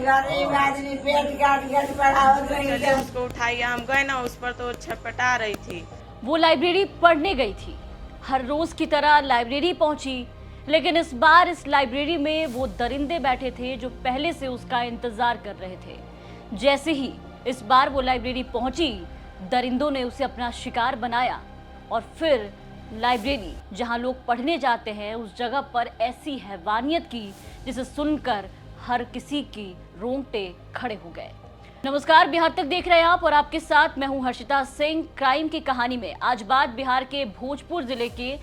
गरीब आदमी पेट काट कर पढ़ावत रही चले है। उसको उठाइए, हम गए ना उस पर तो छटपटा रही थी। वो लाइब्रेरी पढ़ने गई थी, हर रोज की तरह लाइब्रेरी पहुंची, लेकिन इस बार इस लाइब्रेरी में वो दरिंदे बैठे थे जो पहले से उसका इंतजार कर रहे थे। जैसे ही इस बार वो लाइब्रेरी पहुंची, दरिंदों ने उसे अपना शिकार बनाया और फिर लाइब्रेरी जहां लोग पढ़ने जाते हैं उस जगह पर ऐसी हैवानियत की जिसे सुनकर हर किसी की रोंगटे खड़े हो गए। नमस्कार, बिहार तक देख रहे हैं आप और आपके साथ मैं हूं हर्षिता सिंह। क्राइम की कहानी में आज बात बिहार के भोजपुर जिले के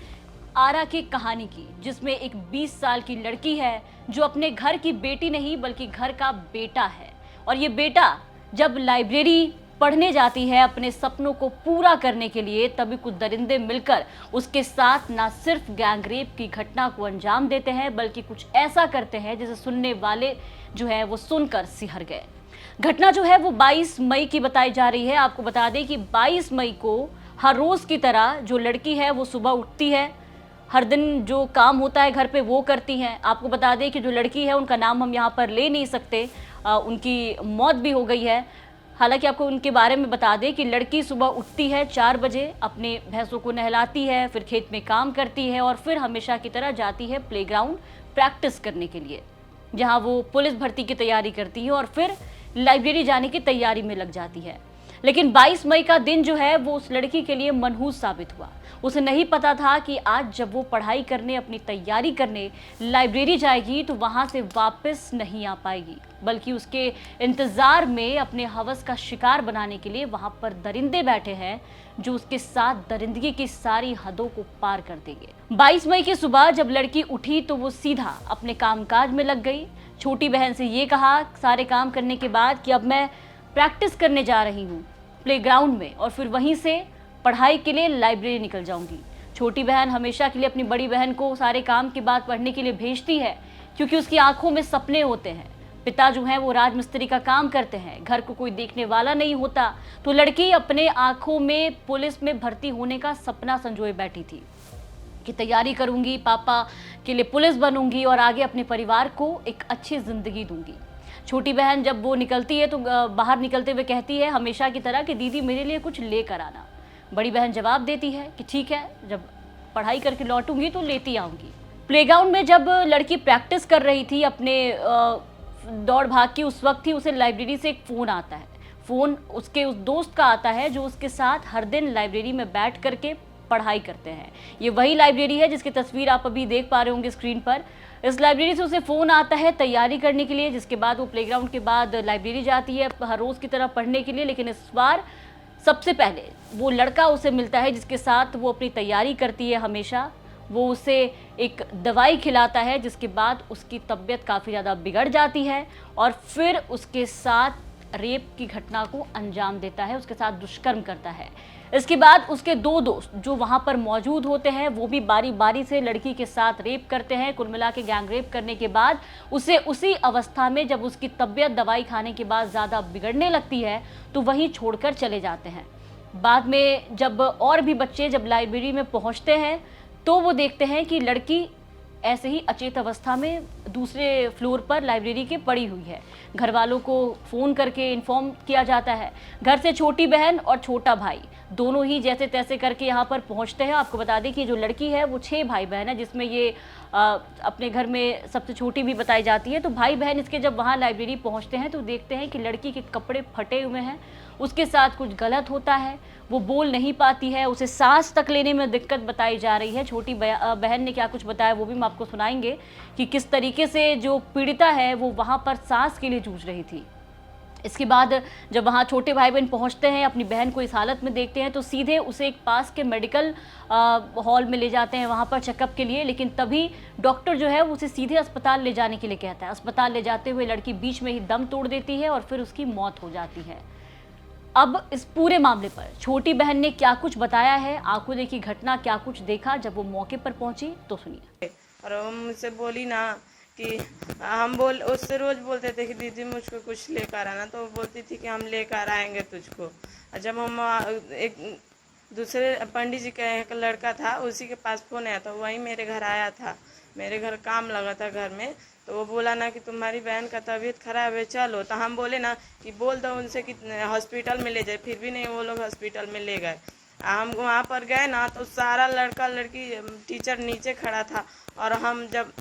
आरा की कहानी की, जिसमें एक 20 साल की लड़की है जो अपने घर की बेटी नहीं बल्कि घर का बेटा है। और ये बेटा जब लाइब्रेरी पढ़ने जाती है अपने सपनों को पूरा करने के लिए, तभी कुछ दरिंदे मिलकर उसके साथ ना सिर्फ गैंगरेप की घटना को अंजाम देते हैं बल्कि कुछ ऐसा करते हैं जिसे सुनने वाले जो है वो सुनकर सिहर गए। घटना जो है वो 22 मई की बताई जा रही है। आपको बता दें कि 22 मई को हर रोज की तरह जो लड़की है वो सुबह उठती है, हर दिन जो काम होता है घर पे वो करती हैं। आपको बता दें कि जो लड़की है उनका नाम हम यहाँ पर ले नहीं सकते, उनकी मौत भी हो गई है। हालांकि आपको उनके बारे में बता दें कि लड़की सुबह उठती है 4 बजे, अपने भैंसों को नहलाती है, फिर खेत में काम करती है और फिर हमेशा की तरह जाती है प्लेग्राउंड प्रैक्टिस करने के लिए, जहाँ वो पुलिस भर्ती की तैयारी करती है और फिर लाइब्रेरी जाने की तैयारी में लग जाती है। लेकिन 22 मई का दिन जो है वो उस लड़की के लिए मनहूस साबित हुआ। उसे नहीं पता था कि आज जब वो पढ़ाई करने, अपनी तैयारी करने लाइब्रेरी जाएगी तो वहां से वापस नहीं आ पाएगी, बल्कि उसके इंतजार में अपने हवस का शिकार बनाने के लिए वहां पर दरिंदे बैठे हैं जो उसके साथ दरिंदगी की सारी हदों को पार कर देंगे। 22 मई की सुबह जब लड़की उठी तो वो सीधा अपने कामकाज में लग गई। छोटी बहन से ये कहा सारे काम करने के बाद कि अब मैं प्रैक्टिस करने जा रही हूँ प्लेग्राउंड में और फिर वहीं से पढ़ाई के लिए लाइब्रेरी निकल जाऊंगी। छोटी बहन हमेशा के लिए अपनी बड़ी बहन को सारे काम के बाद पढ़ने के लिए भेजती है, क्योंकि उसकी आंखों में सपने होते हैं। पिता जो हैं वो राजमिस्त्री का काम करते हैं, घर को कोई देखने वाला नहीं होता, तो लड़की अपने आंखों में पुलिस में भर्ती होने का सपना संजोए बैठी थी कि तैयारी करूंगी, पापा के लिए पुलिस बनूंगी और आगे अपने परिवार को एक अच्छी जिंदगी दूंगी। छोटी बहन जब वो निकलती है तो बाहर निकलते हुए कहती है हमेशा की तरह कि दीदी मेरे लिए कुछ लेकर आना। बड़ी बहन जवाब देती है कि ठीक है, जब पढ़ाई करके लौटूंगी तो लेती आऊंगी। प्लेग्राउंड में जब लड़की प्रैक्टिस कर रही थी अपने दौड़ भाग की, उस वक्त ही उसे लाइब्रेरी से एक फ़ोन आता है। फ़ोन उसके उस दोस्त का आता है जो उसके साथ हर दिन लाइब्रेरी में बैठ करके पढ़ाई करते हैं। ये वही लाइब्रेरी है जिसकी तस्वीर आप अभी देख पा रहे होंगे स्क्रीन पर। इस लाइब्रेरी से उसे फ़ोन आता है तैयारी करने के लिए, जिसके बाद वो प्लेग्राउंड के बाद लाइब्रेरी जाती है हर रोज़ की तरह पढ़ने के लिए। लेकिन इस बार सबसे पहले वो लड़का उसे मिलता है जिसके साथ वो अपनी तैयारी करती है हमेशा। वो उसे एक दवाई खिलाता है जिसके बाद उसकी तबीयत काफ़ी ज़्यादा बिगड़ जाती है और फिर उसके साथ रेप की घटना को अंजाम देता है, उसके साथ दुष्कर्म करता है। इसके बाद उसके 2 दोस्त जो वहाँ पर मौजूद होते हैं वो भी बारी बारी से लड़की के साथ रेप करते हैं। कुल मिला के गैंग रेप करने के बाद उसे उसी अवस्था में जब उसकी तबीयत दवाई खाने के बाद ज़्यादा बिगड़ने लगती है तो वहीं छोड़कर चले जाते हैं। बाद में जब और भी बच्चे जब लाइब्रेरी में पहुँचते हैं तो वो देखते हैं कि लड़की ऐसे ही अचेत अवस्था में दूसरे फ्लोर पर लाइब्रेरी के पड़ी हुई है। घर वालों को फ़ोन करके इन्फॉर्म किया जाता है। घर से छोटी बहन और छोटा भाई दोनों ही जैसे तैसे करके यहाँ पर पहुँचते हैं। आपको बता दें कि जो लड़की है वो 6 भाई बहन है, जिसमें ये अपने घर में सबसे छोटी भी बताई जाती है। तो भाई बहन इसके जब वहाँ लाइब्रेरी पहुँचते हैं तो देखते हैं कि लड़की के कपड़े फटे हुए हैं, उसके साथ कुछ गलत होता है, वो बोल नहीं पाती है, उसे सांस तक लेने में दिक्कत बताई जा रही है। छोटी बहन ने क्या कुछ बताया वो भी हम आपको सुनाएंगे कि किस तरीके से जो पीड़िता है वो वहाँ पर सांस के लिए जूझ रही थी। इसके बाद जब वहाँ छोटे भाई बहन पहुँचते हैं, अपनी बहन को इस हालत में देखते हैं तो सीधे उसे एक पास के मेडिकल हॉल में ले जाते हैं वहाँ पर चेकअप के लिए। लेकिन तभी डॉक्टर जो है वो उसे सीधे अस्पताल ले जाने के लिए कहता है। अस्पताल ले जाते हुए लड़की बीच में ही दम तोड़ देती है और फिर उसकी मौत हो जाती है। अब इस पूरे मामले पर छोटी बहन ने क्या कुछ बताया है, आंखों देखी घटना क्या कुछ देखा जब वो मौके पर पहुंची, तो सुनिए। और वो मुझसे बोली ना कि उससे रोज बोलते थे कि दीदी मुझको कुछ लेकर आना, तो वो बोलती थी कि हम लेकर आएंगे तुझको। और जब हम एक दूसरे पंडित जी का एक लड़का था उसी के पास फ़ोन आया था, वही मेरे घर आया था, मेरे घर काम लगा था घर में, तो वो बोला ना कि तुम्हारी बहन का तबीयत खराब है चलो, तो हम बोले ना कि बोल दो उनसे कि हॉस्पिटल में ले जाए, फिर भी नहीं वो लोग हॉस्पिटल में ले गए। हम वहाँ पर गए ना तो सारा लड़का लड़की टीचर नीचे खड़ा था, और हम जब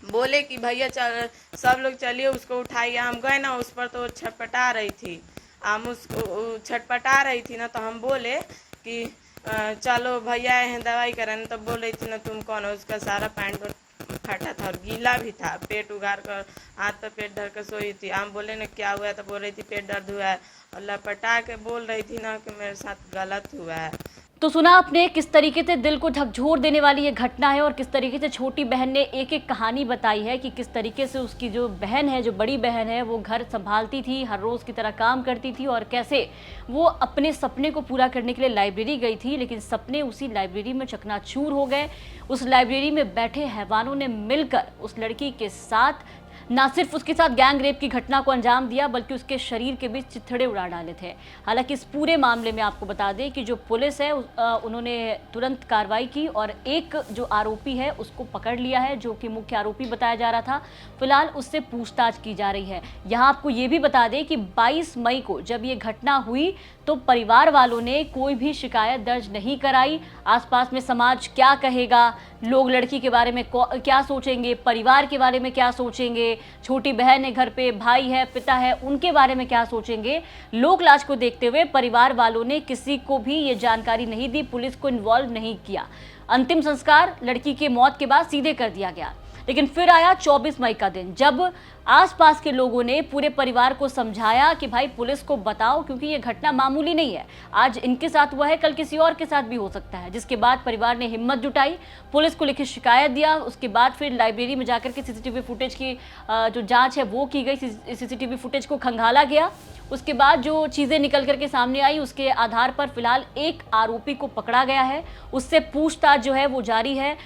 बोले कि भैया चल सब लोग चलिए उसको उठाइए, हम गए ना उस पर तो वो छटपटा रही थी, हम उसको छटपटा रही थी ना, तो हम बोले कि चलो भैया हैं दवाई कराने, तो बोल रही थी ना तुम कौन हो, उसका सारा पैंट फटा था और गीला भी था, पेट उगार कर हाथ पर पेट धर कर सोई थी। हम बोले ना क्या हुआ, तो बोल रही थी पेट दर्द हुआ है, और लपटा के बोल रही थी ना कि मेरे साथ गलत हुआ है। तो सुना आपने किस तरीके से दिल को झकझोर देने वाली ये घटना है, और किस तरीके से छोटी बहन ने एक एक कहानी बताई है कि किस तरीके से उसकी जो बहन है, जो बड़ी बहन है, वो घर संभालती थी, हर रोज़ की तरह काम करती थी, और कैसे वो अपने सपने को पूरा करने के लिए लाइब्रेरी गई थी, लेकिन सपने उसी लाइब्रेरी में चकनाचूर हो गए। उस लाइब्रेरी में बैठे हैवानों ने मिलकर उस लड़की के साथ ना सिर्फ उसके साथ गैंग रेप की घटना को अंजाम दिया, बल्कि उसके शरीर के बीच चिथड़े उड़ा डाले थे। हालांकि इस पूरे मामले में आपको बता दें कि जो पुलिस है उन्होंने तुरंत कार्रवाई की और एक जो आरोपी है उसको पकड़ लिया है, जो कि मुख्य आरोपी बताया जा रहा था। फिलहाल उससे पूछताछ की जा रही है। यहाँ आपको ये भी बता दें कि 22 मई को जब ये घटना हुई तो परिवार वालों ने कोई भी शिकायत दर्ज नहीं कराई। आसपास में समाज क्या कहेगा, लोग लड़की के बारे में क्या सोचेंगे, परिवार के बारे में क्या सोचेंगे, छोटी बहन है घर पे, भाई है, पिता है, उनके बारे में क्या सोचेंगे, लोक लाज को देखते हुए परिवार वालों ने किसी को भी ये जानकारी नहीं दी, पुलिस को इन्वॉल्व नहीं किया। अंतिम संस्कार लड़की के मौत के बाद सीधे कर दिया गया। लेकिन फिर आया 24 मई का दिन, जब आसपास के लोगों ने पूरे परिवार को समझाया कि भाई पुलिस को बताओ, क्योंकि ये घटना मामूली नहीं है, आज इनके साथ हुआ है, कल किसी और के साथ भी हो सकता है। जिसके बाद परिवार ने हिम्मत जुटाई, पुलिस को लिखित शिकायत दिया। उसके बाद फिर लाइब्रेरी में जाकर के सीसीटीवी फुटेज की जो जांच है वो की गई, सीसीटीवी फुटेज को खंगाला गया। उसके बाद जो चीज़ें निकल करके सामने आई उसके आधार पर फिलहाल एक आरोपी को पकड़ा गया है, उससे पूछताछ जो है वो जारी है।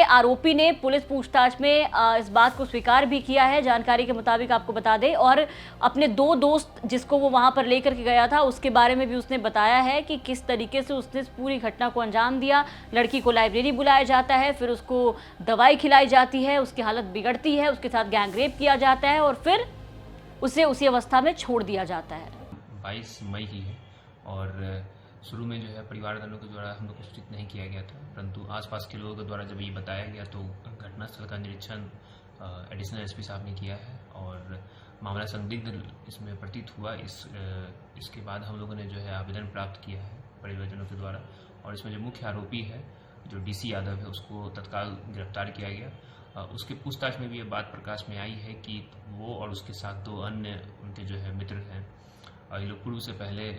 आरोपी ने पुलिस पूछताछ में इस बात को स्वीकार भी किया है, जानकारी के मुताबिक आपको बता दें, और अपने 2 दोस्त जिसको वो वहां पर लेकर के गया था उसके बारे में भी उसने बताया है कि किस तरीके से उसने इस पूरी घटना को अंजाम दिया। लड़की को लाइब्रेरी बुलाया जाता है, फिर उसको दवाई खिलाई जाती है, उसकी हालत बिगड़ती है, उसके साथ गैंग रेप किया जाता है और फिर उसे उसी अवस्था में छोड़ दिया जाता है। 22 मई की है और शुरू में जो है परिवार वालों के द्वारा हम लोग को सूचित नहीं किया गया था, परंतु आसपास के लोगों के द्वारा जब ये बताया गया तो घटनास्थल का निरीक्षण एडिशनल एसपी साहब ने किया है और मामला संदिग्ध इसमें प्रतीत हुआ। इसके बाद हम लोगों ने जो है आवेदन प्राप्त किया है परिवारजनों के द्वारा, और इसमें जो मुख्य आरोपी है जो डीसी यादव है उसको तत्काल गिरफ्तार किया गया। उसके पूछताछ में भी ये बात प्रकाश में आई है कि वो और उसके साथ 2 अन्य उनके जो है मित्र हैं, ये लोग पूर्व से पहले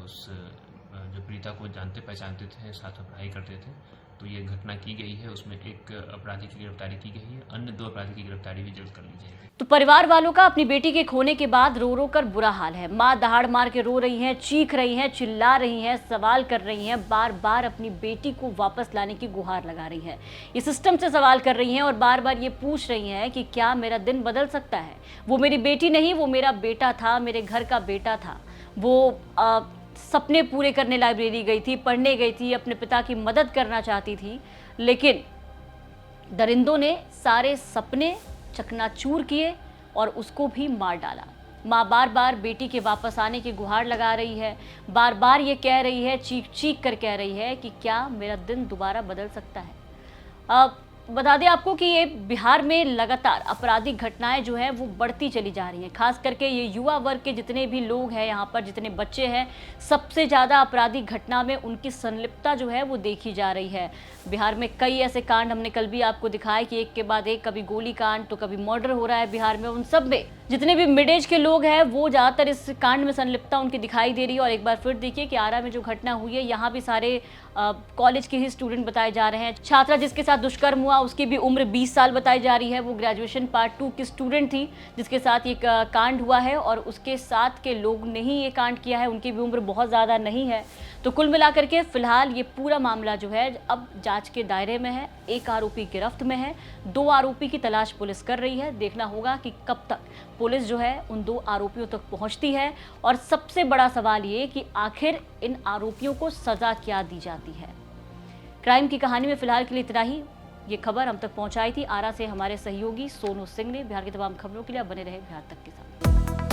उस जो प्रीता को जानते पहचानते थे, साथ में पढ़ाई करते थे। तो ये घटना की गई है, उसमें एक अपराधी की गिरफ्तारी की गई है, अन्य 2 अपराधी की गिरफ्तारी भी जल्द कर ली जाएगी। तो परिवार वालों का अपनी बेटी के खोने के बाद रो रो कर बुरा हाल है। माँ दहाड़ मार के रो रही हैं, चीख रही हैं, चिल्ला रही हैं, सवाल कर रही हैं, बार बार अपनी बेटी को वापस लाने की गुहार लगा रही हैं। ये सिस्टम से सवाल कर रही हैं और बार बार ये पूछ रही हैं कि क्या मेरा दिन बदल सकता है। वो मेरी बेटी नहीं, वो मेरा बेटा था, मेरे घर का बेटा था। वो सपने पूरे करने लाइब्रेरी गई थी, पढ़ने गई थी, अपने पिता की मदद करना चाहती थी, लेकिन दरिंदों ने सारे सपने चकनाचूर किए और उसको भी मार डाला। माँ बार बार बेटी के वापस आने की गुहार लगा रही है, बार बार ये कह रही है, चीख चीख कर कह रही है कि क्या मेरा दिन दोबारा बदल सकता है। बता दें आपको कि ये बिहार में लगातार आपराधिक घटनाएं जो हैं वो बढ़ती चली जा रही हैं। खास करके ये युवा वर्ग के जितने भी लोग हैं यहाँ पर, जितने बच्चे हैं, सबसे ज़्यादा आपराधिक घटना में उनकी संलिप्तता जो है वो देखी जा रही है। बिहार में कई ऐसे कांड हमने कल भी आपको दिखाए कि एक के बाद एक, कभी गोली कांड तो कभी मर्डर हो रहा है बिहार में। उन सब में जितने भी मिड एज के लोग हैं वो ज़्यादातर इस कांड में संलिप्तता उनकी दिखाई दे रही है। और एक बार फिर देखिए कि आरा में जो घटना हुई है, यहाँ भी सारे कॉलेज के ही स्टूडेंट बताए जा रहे हैं। छात्रा जिसके साथ दुष्कर्म हुआ उसकी भी उम्र 20 साल बताई जा रही है। वो ग्रेजुएशन पार्ट 2 की स्टूडेंट थी जिसके साथ ये कांड हुआ है, और उसके साथ के लोग ने ही ये कांड किया है, उनकी भी उम्र बहुत ज़्यादा नहीं है। तो कुल मिलाकर के फिलहाल ये पूरा मामला जो है अब जांच के दायरे में है। एक आरोपी गिरफ्त में है, 2 आरोपी की तलाश पुलिस कर रही है। देखना होगा कि कब तक पुलिस जो है उन 2 आरोपियों तक पहुंचती है, और सबसे बड़ा सवाल ये कि आखिर इन आरोपियों को सजा क्या दी जाती है। क्राइम की कहानी में फिलहाल के लिए इतना ही। ये खबर हम तक पहुंचाई थी आरा से हमारे सहयोगी सोनू सिंह ने। बिहार की तमाम खबरों के लिए आप बने रहे बिहार तक के साथ।